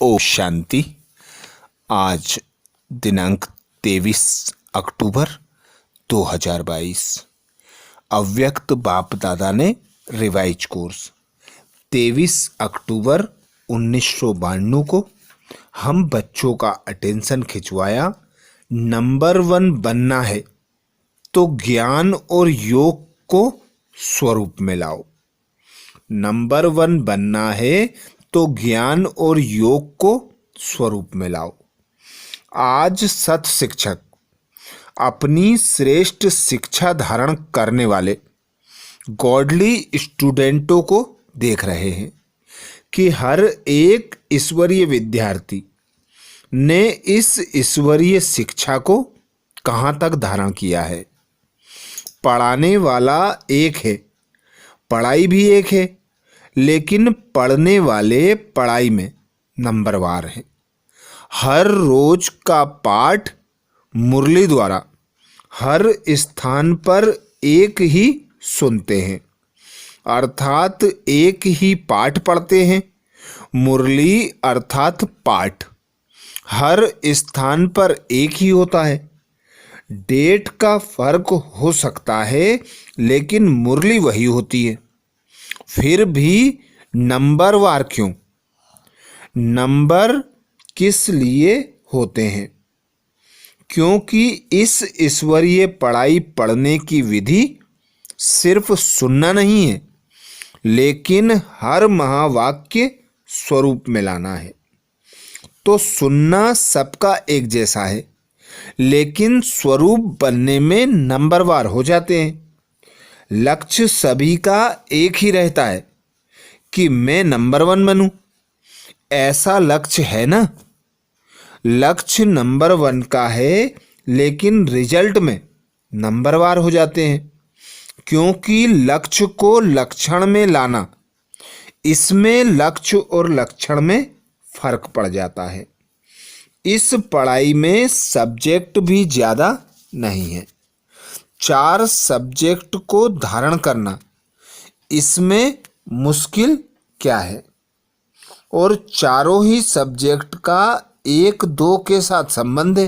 ओम शांति। आज दिनांक 23 अक्टूबर 2022। अव्यक्त बाप दादा ने रिवाइज कोर्स 23 अक्टूबर 1992 को हम बच्चों का अटेंशन खिंचवाया। नंबर 1 बनना है तो ज्ञान और योग को स्वरूप में लाओ। नंबर 1 बनना है तो ज्ञान और योग को स्वरूप में लाओ। आज सत शिक्षक अपनी श्रेष्ठ शिक्षा धारण करने वाले गॉडली स्टूडेंटों को देख रहे हैं कि हर एक ईश्वरीय विद्यार्थी ने इस ईश्वरीय शिक्षा को कहाँ तक धारण किया है। पढ़ाने वाला एक है, पढ़ाई भी एक है, लेकिन पढ़ने वाले पढ़ाई में नंबरवार हैं। हर रोज का पाठ मुरली द्वारा हर स्थान पर एक ही सुनते हैं, अर्थात एक ही पाठ पढ़ते हैं। मुरली अर्थात पाठ हर स्थान पर एक ही होता है। डेट का फर्क हो सकता है, लेकिन मुरली वही होती है। फिर भी नंबरवार क्यों? नंबर किस लिए होते हैं? क्योंकि इस ईश्वरीय पढ़ाई पढ़ने की विधि सिर्फ सुनना नहीं है, लेकिन हर महावाक्य स्वरूप में लाना है। तो सुनना सबका एक जैसा है, लेकिन स्वरूप बनने में नंबरवार हो जाते हैं। लक्ष्य सभी का एक ही रहता है कि मैं नंबर 1 बनूं। ऐसा लक्ष्य है ना? लक्ष्य नंबर 1 का है, लेकिन रिजल्ट में नंबरवार हो जाते हैं, क्योंकि लक्ष्य को लक्षण में लाना, इसमें लक्ष्य और लक्षण में फर्क पड़ जाता है। इस पढ़ाई में सब्जेक्ट भी ज़्यादा नहीं है। 4 सब्जेक्ट को धारण करना, इसमें मुश्किल क्या है? और चारों ही सब्जेक्ट का 1-2 के साथ संबंध है।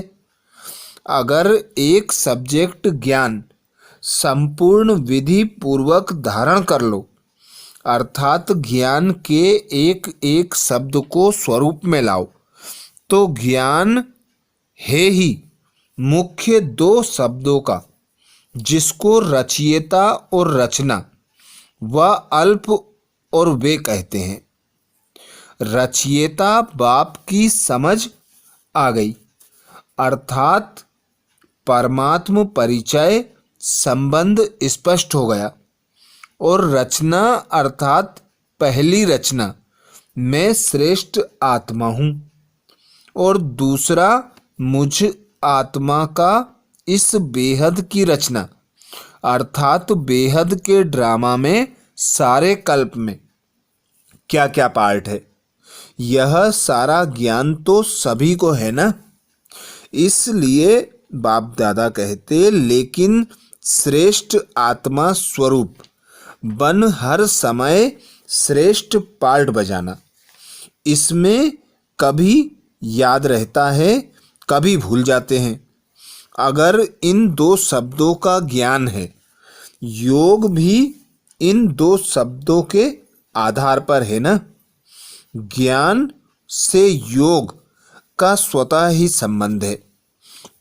अगर एक सब्जेक्ट ज्ञान संपूर्ण विधि पूर्वक धारण कर लो, अर्थात ज्ञान के एक एक शब्द को स्वरूप में लाओ, तो ज्ञान है ही मुख्य 2 शब्दों का, जिसको रचयिता और रचना व अल्प और वे कहते हैं। रचयिता बाप की समझ आ गई, अर्थात परमात्म परिचय संबंध स्पष्ट हो गया। और रचना अर्थात पहली रचना, मैं श्रेष्ठ आत्मा हूँ, और दूसरा मुझ आत्मा का इस बेहद की रचना, अर्थात बेहद के ड्रामा में सारे कल्प में क्या क्या पार्ट है। यह सारा ज्ञान तो सभी को है ना। इसलिए बाप दादा कहते, लेकिन श्रेष्ठ आत्मा स्वरूप बन हर समय श्रेष्ठ पार्ट बजाना, इसमें कभी याद रहता है, कभी भूल जाते हैं। अगर इन 2 शब्दों का ज्ञान है, योग भी इन 2 शब्दों के आधार पर है ना। ज्ञान से योग का स्वतः ही संबंध है।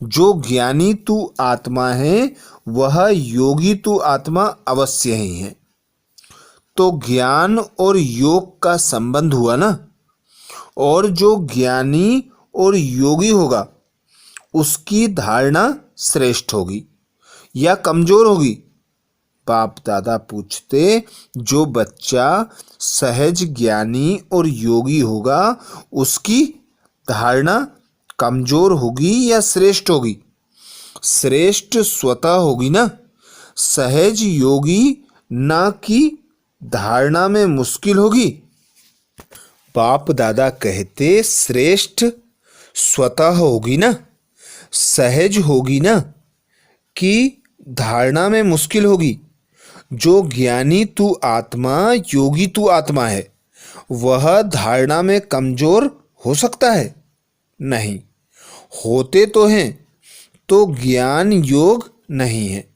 जो ज्ञानी तू आत्मा है, वह योगी तू आत्मा अवश्य ही है। तो ज्ञान और योग का संबंध हुआ ना। और जो ज्ञानी और योगी होगा, उसकी धारणा श्रेष्ठ होगी या कमजोर होगी? बाप दादा पूछते, जो बच्चा सहज ज्ञानी और योगी होगा, उसकी धारणा कमजोर होगी या श्रेष्ठ होगी? श्रेष्ठ स्वतः होगी ना। सहज योगी ना कि धारणा में मुश्किल होगी। बाप दादा कहते, श्रेष्ठ स्वतः होगी ना, सहज होगी ना, कि धारणा में मुश्किल होगी? जो ज्ञानी तू आत्मा, योगी तू आत्मा है, वह धारणा में कमजोर हो सकता है? नहीं। होते तो हैं, तो ज्ञान योग नहीं है।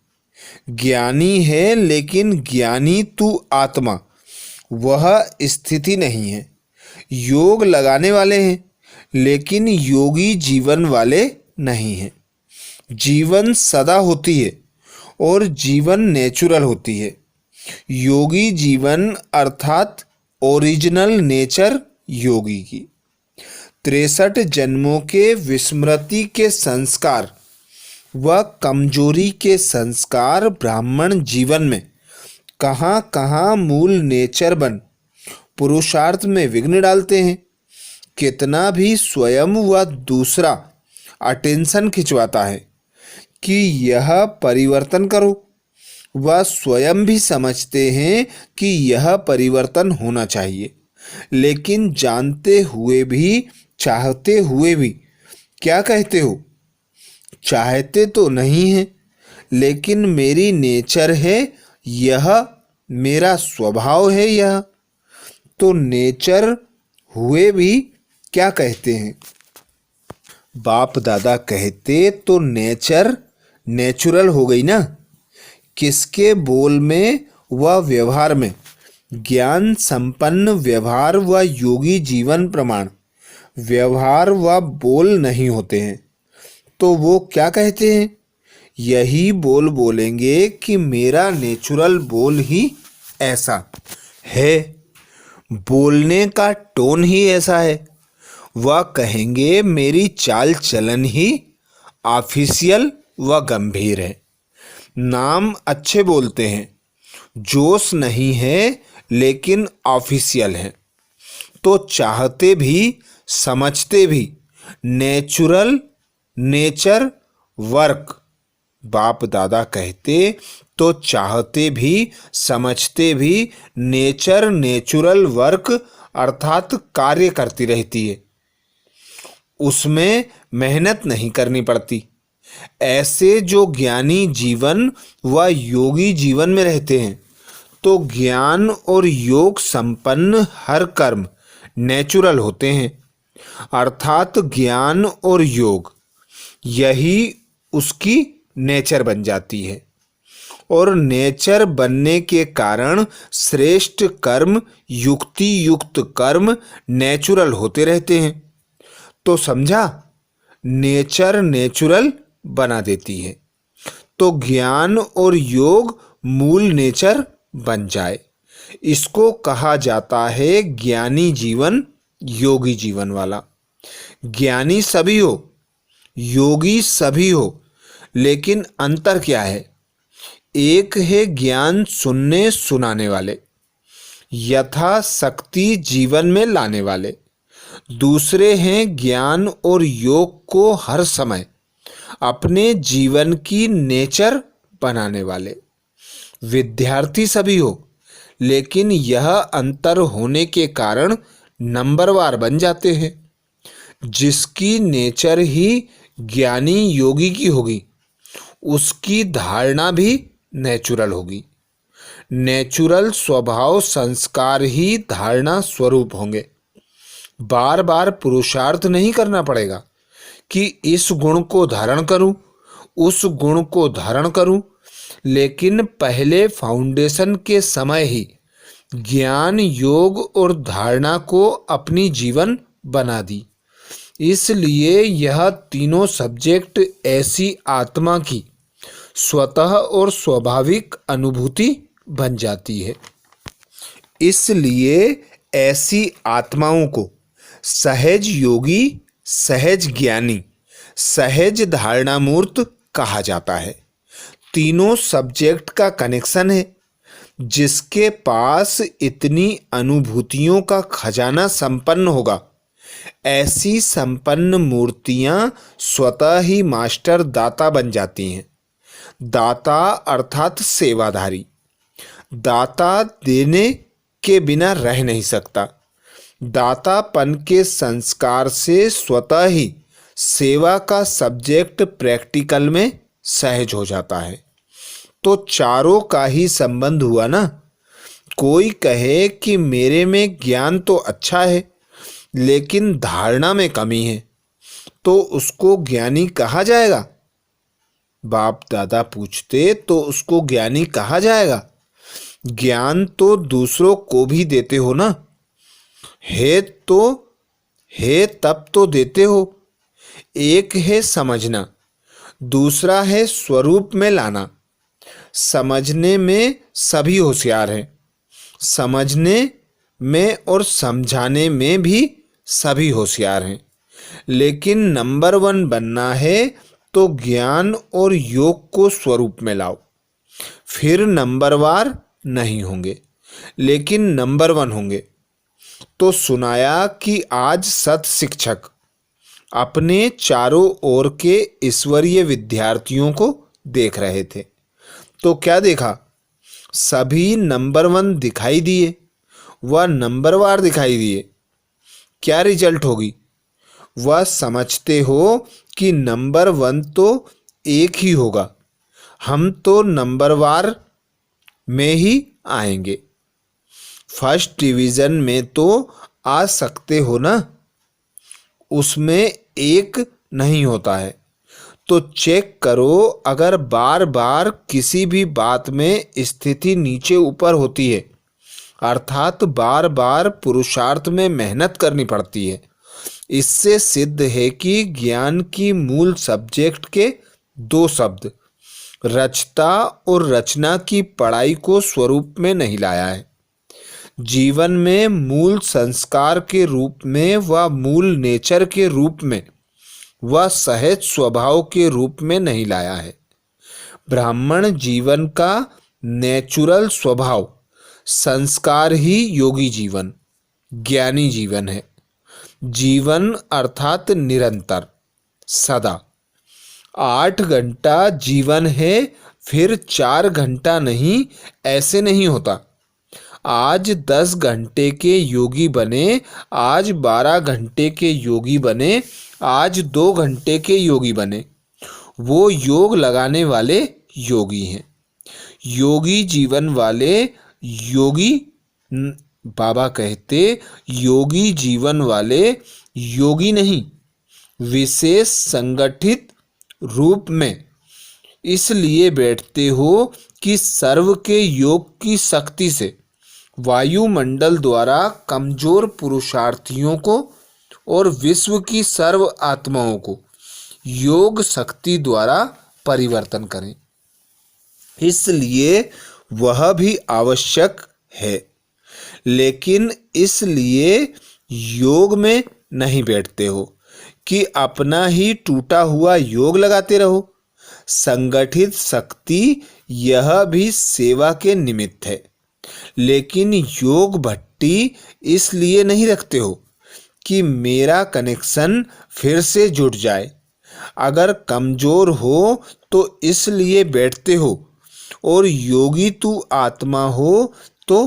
ज्ञानी है, लेकिन ज्ञानी तू आत्मा, वह स्थिति नहीं है। योग लगाने वाले हैं, लेकिन योगी जीवन वाले नहीं हैं। जीवन सदा होती है और जीवन नेचुरल होती है। योगी जीवन अर्थात ओरिजिनल नेचर योगी की 63 जन्मों के विस्मृति के संस्कार व कमजोरी के संस्कार ब्राह्मण जीवन में कहाँ कहाँ मूल नेचर बन पुरुषार्थ में विघ्न डालते हैं। कितना भी स्वयं व दूसरा अटेंशन खिंचवाता है कि यह परिवर्तन करो, वह स्वयं भी समझते हैं कि यह परिवर्तन होना चाहिए, लेकिन जानते हुए भी चाहते हुए भी क्या कहते हो? चाहते तो नहीं है, लेकिन मेरी नेचर है, यह मेरा स्वभाव है। यह तो नेचर हुए भी क्या कहते हैं? बाप दादा कहते तो नेचर नेचुरल हो गई ना। किसके बोल में व व्यवहार में? ज्ञान संपन्न व्यवहार व योगी जीवन प्रमाण व्यवहार व बोल नहीं होते हैं, तो वो क्या कहते हैं? यही बोल बोलेंगे कि मेरा नेचुरल बोल ही ऐसा है, बोलने का टोन ही ऐसा है। वह कहेंगे मेरी चाल चलन ही ऑफिशियल व गंभीर है। नाम अच्छे बोलते हैं, जोश नहीं है, लेकिन ऑफिशियल है। तो चाहते भी समझते भी नेचुरल नेचर वर्क। बाप दादा कहते तो चाहते भी समझते भी नेचर नेचुरल वर्क अर्थात कार्य करती रहती है, उसमें मेहनत नहीं करनी पड़ती। ऐसे जो ज्ञानी जीवन व योगी जीवन में रहते हैं, तो ज्ञान और योग संपन्न हर कर्म नेचुरल होते हैं, अर्थात ज्ञान और योग यही उसकी नेचर बन जाती है। और नेचर बनने के कारण श्रेष्ठ कर्म युक्ति युक्त कर्म नेचुरल होते रहते हैं। तो समझा, नेचर नेचुरल बना देती है, तो ज्ञान और योग मूल नेचर बन जाए। इसको कहा जाता है ज्ञानी जीवन योगी जीवन वाला। ज्ञानी सभी हो, योगी सभी हो, लेकिन अंतर क्या है? एक है ज्ञान सुनने सुनाने वाले, यथाशक्ति जीवन में लाने वाले। दूसरे हैं ज्ञान और योग को हर समय अपने जीवन की नेचर बनाने वाले। विद्यार्थी सभी हो, लेकिन यह अंतर होने के कारण नंबरवार बन जाते हैं। जिसकी नेचर ही ज्ञानी योगी की होगी, उसकी धारणा भी नेचुरल होगी। नेचुरल स्वभाव संस्कार ही धारणा स्वरूप होंगे। बार बार पुरुषार्थ नहीं करना पड़ेगा कि इस गुण को धारण करूं, उस गुण को धारण करूं, लेकिन पहले फाउंडेशन के समय ही ज्ञान योग और धारणा को अपनी जीवन बना दी। इसलिए यह तीनों सब्जेक्ट ऐसी आत्मा की स्वतः और स्वाभाविक अनुभूति बन जाती है। इसलिए ऐसी आत्माओं को सहज योगी, सहज ज्ञानी, सहज धारणा मूर्त कहा जाता है। तीनों सब्जेक्ट का कनेक्शन है। जिसके पास इतनी अनुभूतियों का खजाना संपन्न होगा, ऐसी संपन्न मूर्तियां स्वतः ही मास्टर दाता बन जाती हैं। दाता अर्थात सेवाधारी। दाता देने के बिना रह नहीं सकता। दातापन के संस्कार से स्वतः ही सेवा का सब्जेक्ट प्रैक्टिकल में सहज हो जाता है। तो चारों का ही संबंध हुआ ना। कोई कहे कि मेरे में ज्ञान तो अच्छा है, लेकिन धारणा में कमी है, तो उसको ज्ञानी कहा जाएगा? बाप दादा पूछते, तो उसको ज्ञानी कहा जाएगा? ज्ञान तो दूसरों को भी देते हो ना, है तो है तब तो देते हो। एक है समझना, दूसरा है स्वरूप में लाना। समझने में सभी होशियार हैं, समझने में और समझाने में भी सभी होशियार हैं, लेकिन नंबर 1 बनना है तो ज्ञान और योग को स्वरूप में लाओ। फिर नंबरवार नहीं होंगे, लेकिन नंबर 1 होंगे। तो सुनाया कि आज सत शिक्षक अपने चारों ओर के ईश्वरीय विद्यार्थियों को देख रहे थे। तो क्या देखा? सभी नंबर 1 दिखाई दिए, वह नंबरवार दिखाई दिए। क्या रिजल्ट होगी? वह समझते हो कि नंबर 1 तो एक ही होगा, हम तो नंबरवार में ही आएंगे। फर्स्ट डिवीज़न में तो आ सकते हो ना, उसमें एक नहीं होता है। तो चेक करो, अगर बार बार किसी भी बात में स्थिति नीचे ऊपर होती है, अर्थात बार बार पुरुषार्थ में मेहनत करनी पड़ती है, इससे सिद्ध है कि ज्ञान की मूल सब्जेक्ट के 2 शब्द रचता और रचना की पढ़ाई को स्वरूप में नहीं लाया है। जीवन में मूल संस्कार के रूप में व मूल नेचर के रूप में व सहज स्वभाव के रूप में नहीं लाया है। ब्राह्मण जीवन का नेचुरल स्वभाव संस्कार ही योगी जीवन, ज्ञानी जीवन है। जीवन अर्थात निरंतर, सदा। 8 घंटा जीवन है, फिर 4 घंटा नहीं, ऐसे नहीं होता। आज 10 घंटे के योगी बने, आज 12 घंटे के योगी बने, आज 2 घंटे के योगी बने, वो योग लगाने वाले योगी हैं। योगी जीवन वाले योगी, बाबा कहते योगी जीवन वाले योगी नहीं, विशेष संगठित रूप में इसलिए बैठते हो कि सर्व के योग की शक्ति से वायुमंडल द्वारा कमजोर पुरुषार्थियों को और विश्व की सर्व आत्माओं को योग शक्ति द्वारा परिवर्तन करें। इसलिए वह भी आवश्यक है, लेकिन इसलिए योग में नहीं बैठते हो कि अपना ही टूटा हुआ योग लगाते रहो। संगठित शक्ति यह भी सेवा के निमित्त है, लेकिन योग भट्टी इसलिए नहीं रखते हो कि मेरा कनेक्शन फिर से जुड़ जाए। अगर कमजोर हो तो इसलिए बैठते हो, और योगी तू आत्मा हो तो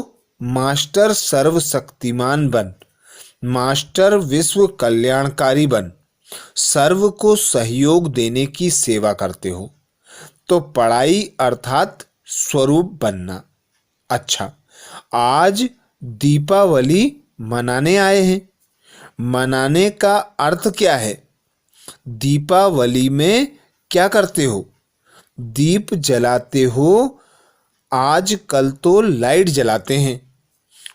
मास्टर सर्वशक्तिमान बन, मास्टर विश्व कल्याणकारी बन, सर्व को सहयोग देने की सेवा करते हो। तो पढ़ाई अर्थात स्वरूप बनना। अच्छा, आज दीपावली मनाने आए हैं। मनाने का अर्थ क्या है? दीपावली में क्या करते हो? दीप जलाते हो। आज कल तो लाइट जलाते हैं,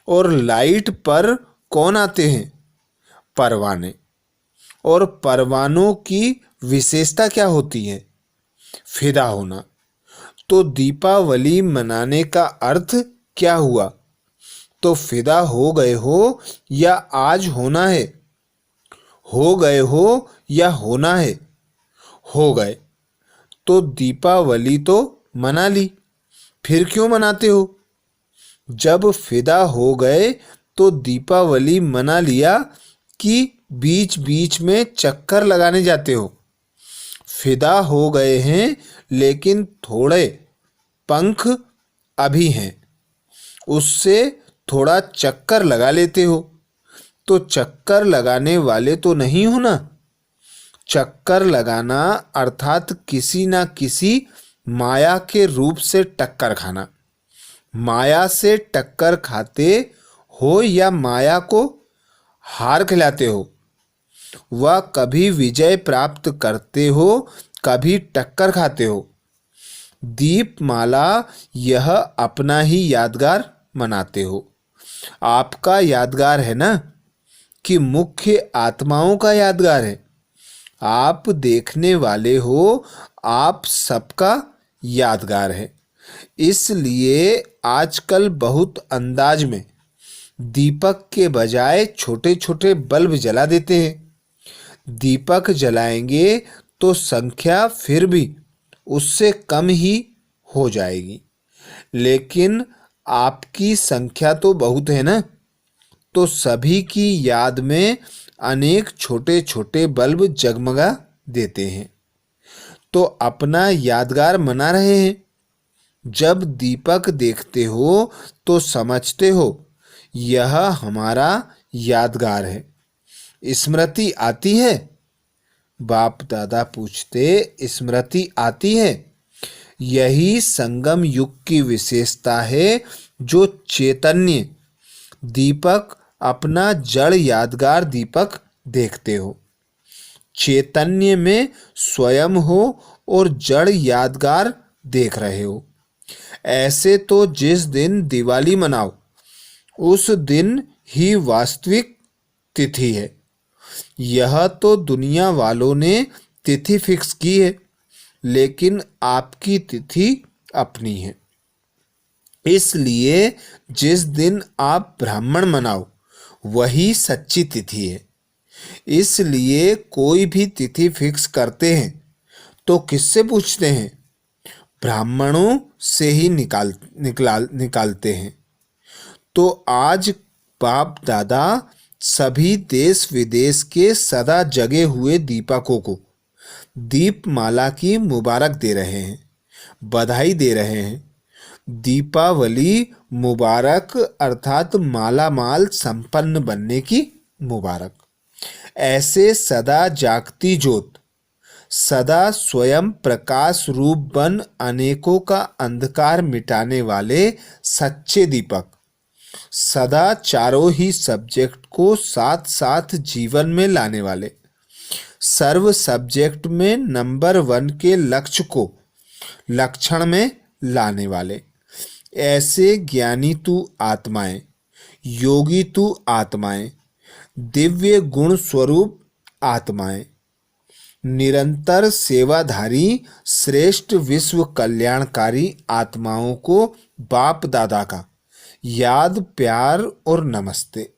और लाइट पर कौन आते हैं? परवाने। और परवानों की विशेषता क्या होती है? फिदा होना। तो दीपावली मनाने का अर्थ क्या हुआ? तो फिदा हो गए हो या आज होना है? हो गए हो या होना है? हो गए। तो दीपावली तो मना ली, फिर क्यों मनाते हो? जब फिदा हो गए तो दीपावली मना लिया कि बीच बीच में चक्कर लगाने जाते हो? फिदा हो गए हैं, लेकिन थोड़े पंख अभी हैं, उससे थोड़ा चक्कर लगा लेते हो। तो चक्कर लगाने वाले तो नहीं हो ना। चक्कर लगाना अर्थात किसी ना किसी माया के रूप से टक्कर खाना। माया से टक्कर खाते हो या माया को हार खिलाते हो, वह कभी विजय प्राप्त करते हो, कभी टक्कर खाते हो। दीपमाला यह अपना ही यादगार मनाते हो। आपका यादगार है ना, कि मुख्य आत्माओं का यादगार है? आप देखने वाले हो, आप सबका यादगार है। इसलिए आजकल बहुत अंदाज में दीपक के बजाय छोटे छोटे बल्ब जला देते हैं। दीपक जलाएंगे तो संख्या फिर भी उससे कम ही हो जाएगी, लेकिन आपकी संख्या तो बहुत है ना, तो सभी की याद में अनेक छोटे छोटे बल्ब जगमगा देते हैं, तो अपना यादगार मना रहे हैं। जब दीपक देखते हो तो समझते हो यह हमारा यादगार है। स्मृति आती है? बाप दादा पूछते, स्मृति आती है? यही संगम युग की विशेषता है, जो चैतन्य दीपक अपना जड़ यादगार दीपक देखते हो। चैतन्य में स्वयं हो और जड़ यादगार देख रहे हो। ऐसे तो जिस दिन दिवाली मनाओ उस दिन ही वास्तविक तिथि है। यह तो दुनिया वालों ने तिथि फिक्स की है, लेकिन आपकी तिथि अपनी है। इसलिए जिस दिन आप ब्राह्मण मनाओ वही सच्ची तिथि है। इसलिए कोई भी तिथि फिक्स करते हैं तो किससे पूछते हैं? ब्राह्मणों से ही निकालते हैं। तो आज बाप दादा सभी देश विदेश के सदा जगे हुए दीपकों को दीपमाला की मुबारक दे रहे हैं, बधाई दे रहे हैं। दीपावली मुबारक, अर्थात माला माल संपन्न बनने की मुबारक। ऐसे सदा जागती ज्योत, सदा स्वयं प्रकाश रूप बन अनेकों का अंधकार मिटाने वाले सच्चे दीपक, सदा चारों ही सब्जेक्ट को साथ साथ जीवन में लाने वाले, सर्व सब्जेक्ट में नंबर 1 के लक्ष्य को लक्षण में लाने वाले। ऐसे ज्ञानी तू आत्माएं, योगी तू आत्माएं, दिव्य गुण स्वरूप आत्माएं, निरंतर सेवाधारी श्रेष्ठ विश्व कल्याणकारी आत्माओं को बाप दादा का याद, प्यार और नमस्ते।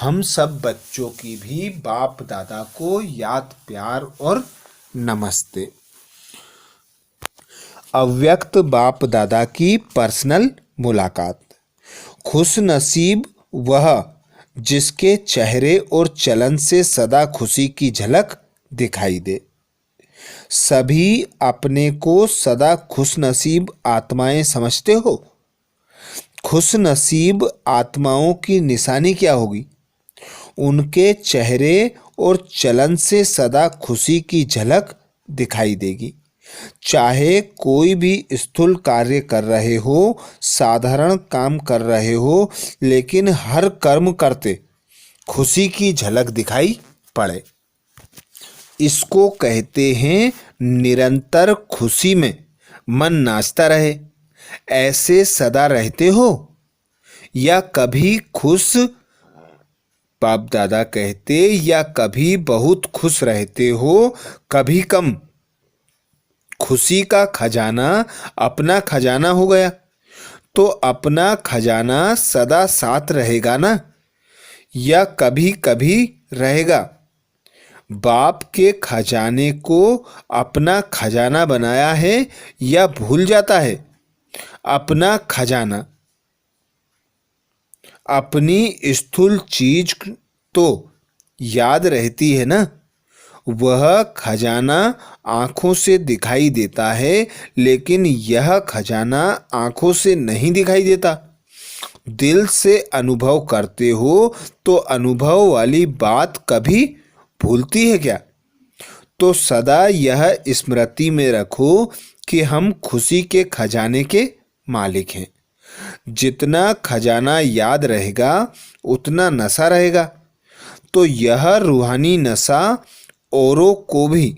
हम सब बच्चों की भी बाप दादा को याद, प्यार और नमस्ते। अव्यक्त बाप दादा की पर्सनल मुलाकात। खुश नसीब वह जिसके चेहरे और चलन से सदा खुशी की झलक दिखाई दे। सभी अपने को सदा खुश नसीब आत्माएं समझते हो। खुश नसीब आत्माओं की निशानी क्या होगी? उनके चेहरे और चलन से सदा खुशी की झलक दिखाई देगी। चाहे कोई भी स्थूल कार्य कर रहे हो, साधारण काम कर रहे हो, लेकिन हर कर्म करते खुशी की झलक दिखाई पड़े। इसको कहते हैं निरंतर खुशी में मन नाचता रहे। ऐसे सदा रहते हो या कभी खुश? बाप दादा कहते, या कभी बहुत खुश रहते हो, कभी कम। खुशी का खजाना अपना खजाना हो गया तो अपना खजाना सदा साथ रहेगा ना, या कभी कभी रहेगा? बाप के खजाने को अपना खजाना बनाया है या भूल जाता है? अपना खजाना अपनी स्थूल चीज तो याद रहती है ना। वह खजाना आंखों से दिखाई देता है, लेकिन यह खजाना आंखों से नहीं दिखाई देता। दिल से अनुभव करते हो तो अनुभव वाली बात कभी भूलती है क्या? तो सदा यह स्मृति में रखो कि हम खुशी के खजाने के मालिक हैं। जितना खजाना याद रहेगा उतना नशा रहेगा। तो यह रूहानी नशा औरों को भी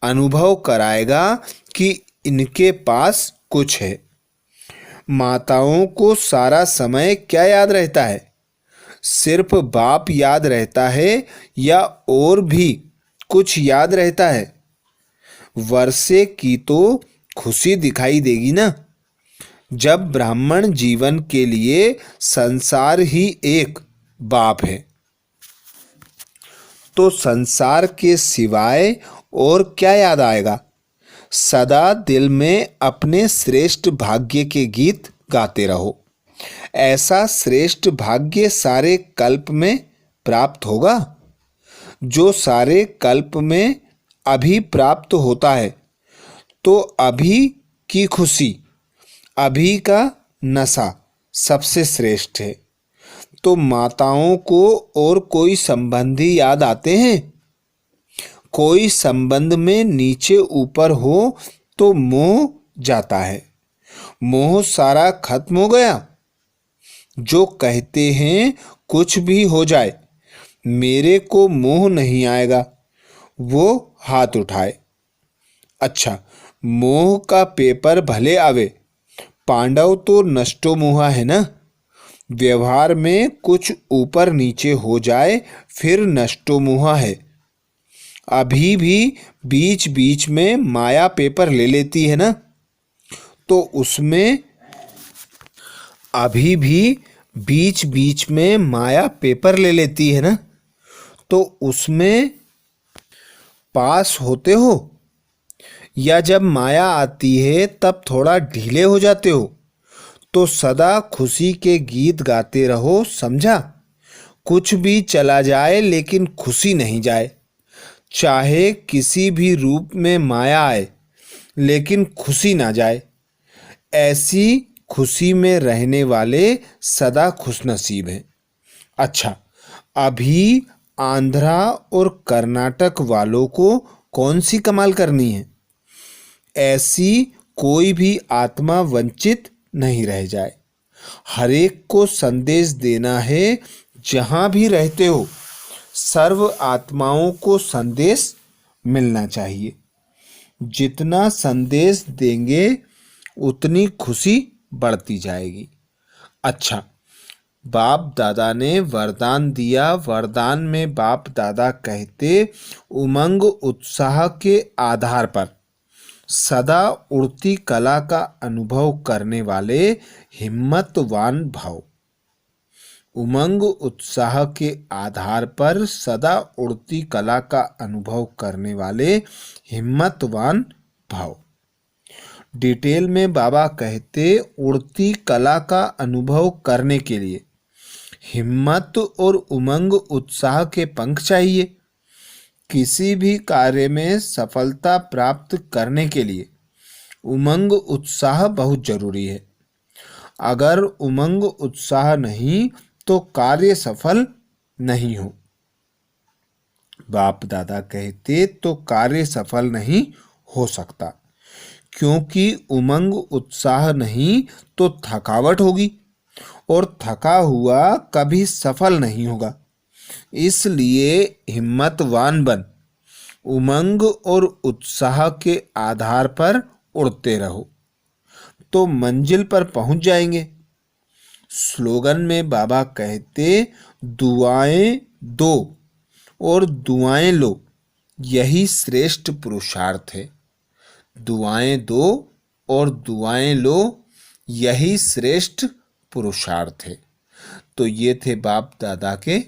अनुभव कराएगा कि इनके पास कुछ है। माताओं को सारा समय क्या याद रहता है? सिर्फ बाप याद रहता है या और भी कुछ याद रहता है? वर्षे की तो खुशी दिखाई देगी ना। जब ब्राह्मण जीवन के लिए संसार ही एक बाप है, तो संसार के सिवाय और क्या याद आएगा? सदा दिल में अपने श्रेष्ठ भाग्य के गीत गाते रहो। ऐसा श्रेष्ठ भाग्य सारे कल्प में प्राप्त होगा। जो सारे कल्प में अभी प्राप्त होता है, तो अभी की खुशी, अभी का नशा सबसे श्रेष्ठ है। तो माताओं को और कोई संबंधी याद आते हैं? कोई संबंध में नीचे ऊपर हो तो मोह जाता है। मोह सारा खत्म हो गया। जो कहते हैं कुछ भी हो जाए, मेरे को मोह नहीं आएगा, वो हाथ उठाए। अच्छा, मोह का पेपर भले आवे, पांडव तो नष्टो मोहा है ना। व्यवहार में कुछ ऊपर नीचे हो जाए फिर नष्टो मोहा है। अभी भी बीच बीच में माया पेपर ले लेती है ना, तो उसमें अभी भी बीच बीच में माया पेपर ले लेती है ना, तो उसमें पास होते हो, या जब माया आती है तब थोड़ा ढीले हो जाते हो? तो सदा खुशी के गीत गाते रहो, समझा? कुछ भी चला जाए लेकिन खुशी नहीं जाए। चाहे किसी भी रूप में माया आए, लेकिन खुशी ना जाए। ऐसी खुशी में रहने वाले सदा खुशनसीब हैं। अच्छा, अभी आंध्रा और कर्नाटक वालों को कौन सी कमाल करनी है? ऐसी कोई भी आत्मा वंचित नहीं रह जाए। हरेक को संदेश देना है। जहाँ भी रहते हो, सर्व आत्माओं को संदेश मिलना चाहिए। जितना संदेश देंगे उतनी खुशी बढ़ती जाएगी। अच्छा, बाप दादा ने वरदान दिया। वरदान में बाप दादा कहते, उमंग उत्साह के आधार पर सदा उड़ती कला का अनुभव करने वाले हिम्मतवान भाव। उमंग उत्साह के आधार पर सदा उड़ती कला का अनुभव करने वाले हिम्मतवान भाव। डिटेल में बाबा कहते, उड़ती कला का अनुभव करने के लिए हिम्मत और उमंग उत्साह के पंख चाहिए। किसी भी कार्य में सफलता प्राप्त करने के लिए उमंग उत्साह बहुत जरूरी है। अगर उमंग उत्साह नहीं तो कार्य सफल नहीं हो। बाप दादा कहते, तो कार्य सफल नहीं हो सकता, क्योंकि उमंग उत्साह नहीं तो थकावट होगी, और थका हुआ कभी सफल नहीं होगा। इसलिए हिम्मतवान बन, उमंग और उत्साह के आधार पर उड़ते रहो, तो मंजिल पर पहुंच जाएंगे। स्लोगन में बाबा कहते, दुआएं दो और दुआएं लो, यही श्रेष्ठ पुरुषार्थ है। दुआएं दो और दुआएं लो, यही श्रेष्ठ पुरुषार्थ है। तो ये थे बाप दादा के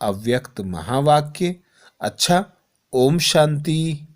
अव्यक्त महावाक्य। अच्छा, ओम शांति।